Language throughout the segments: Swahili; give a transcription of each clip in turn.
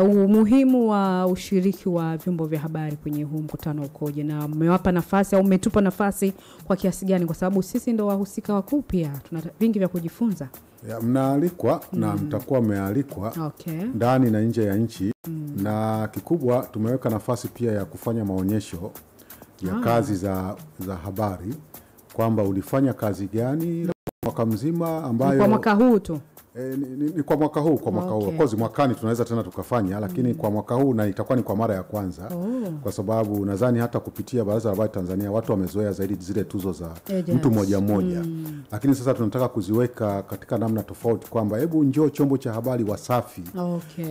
Umuhimu wa ushiriki wa vyombo vya habari kwenye huu mkutano ukoje, na mmewapa nafasi au umetupa nafasi kwa kiasi gani, kwa sababu sisi ndo wahusika wakuu pia tuna vingi vya kujifunza. Mnaalikwa na mtakuwa mmealikwa ndani na nje ya nchi, na kikubwa tumeweka nafasi pia ya kufanya maonyesho ya kazi za habari, kwamba ulifanya kazi gani mwaka mzima, ambayo kwa mwaka huu tu. Ni kwa mwaka huu, Of course mwakani tunaweza tena tukafanya, lakini kwa mwaka huu, na itakuwa ni kwa mara ya kwanza. Kwa sababu nadhani hata kupitia Baraza la Habari Tanzania watu wamezoea zaidi zile tuzo za mtu mmoja mmoja. Lakini sasa tunataka kuziweka katika namna tofauti, kwamba hebu njoo chombo cha habari Wasafi.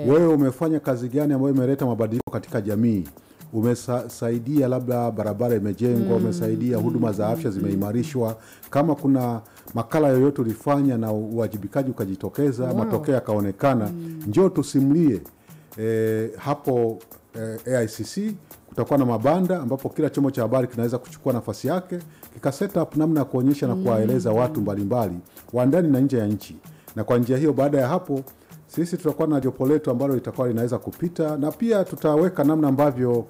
Wewe umefanya kazi gani ambayo imeleta mabadiliko katika jamii? Umesaidia labda barabara imejengwa, umesaidia huduma za afya zimeimarishwa, kama kuna makala yoyote ulifanya na uwajibikaji ukajitokeza, matokeo yakaonekana, njoo tusimlie. Hapo AICC kutakuwa na mabanda ambapo kila chombo cha habari kinaweza kuchukua nafasi yake, kika set up namna ya kuonyesha na kuwaeleza watu mbalimbali wa ndani na nje ya nchi. Na kwa njia hiyo, baada ya hapo sisi tutakuwa na jopo letu ambalo litakuwa linaweza kupita, na pia tutaweka namna ambavyo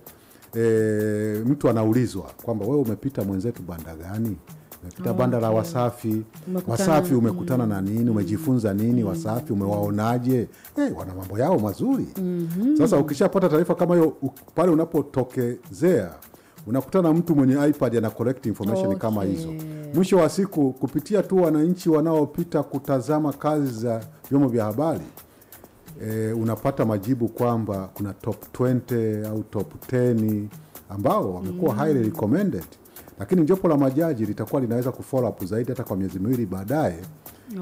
mtu anaulizwa kwamba wewe umepita mwenzetu banda gani? Umepita banda la Wasafi. Wasafi umekutana na nini? Umejifunza nini? Wasafi umewaonaje? Wana mambo yao mazuri. Sasa ukishapata taarifa kama hiyo, pale unapotokezea unakutana na mtu mwenye iPad ana collect information kama hizo. Mwisho wa siku, kupitia tu wananchi wanaopita kutazama kazi za vyombo vya habari, unapata majibu kwamba kuna top 20 au top 10 ambao wamekuwa highly recommended. Lakini jopo la majaji litakuwa linaweza kufollow up zaidi hata kwa miezi miwili baadaye.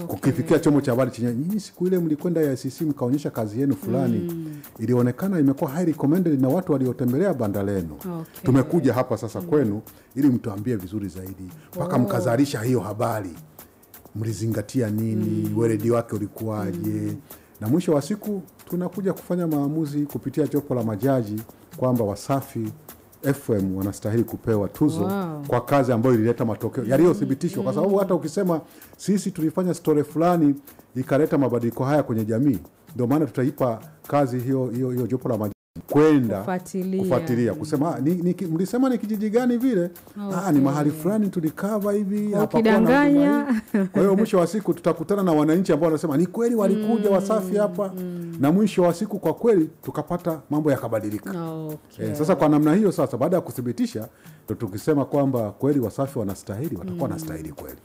Kukifikia chombo cha habari chenye, nyinyi siku ile mlikwenda ya ICC mkaonyesha kazi yenu fulani, ilionekana imekuwa highly recommended na watu waliotembelea banda lenu. Tumekuja hapa sasa kwenu ili mtuambie vizuri zaidi, mpaka mkazalisha hiyo habari mlizingatia nini, weledi wake ulikuwaje. Na mwisho wa siku tunakuja kufanya maamuzi kupitia jopo la majaji kwamba Wasafi FM wanastahili kupewa tuzo kwa kazi ambayo ilileta matokeo yaliyothibitishwa. Kwa sababu hata ukisema sisi tulifanya story fulani ikaleta mabadiliko haya kwenye jamii, ndio maana tutaipa kazi hiyo jopo la majaji kwenda kufuatilia kusema mlisema ni kijiji gani vile, ni mahali fulani tulikava hivi hapa kidanganya. Kwa hiyo mwisho wa siku tutakutana na wananchi ambao wanasema ni kweli walikuja Wasafi hapa, na mwisho wa siku kwa kweli tukapata mambo yakabadilika. Sasa kwa namna hiyo, sasa baada ya kuthibitisha, tukisema kwamba kweli Wasafi wanastahili, watakuwa wanastahili kweli.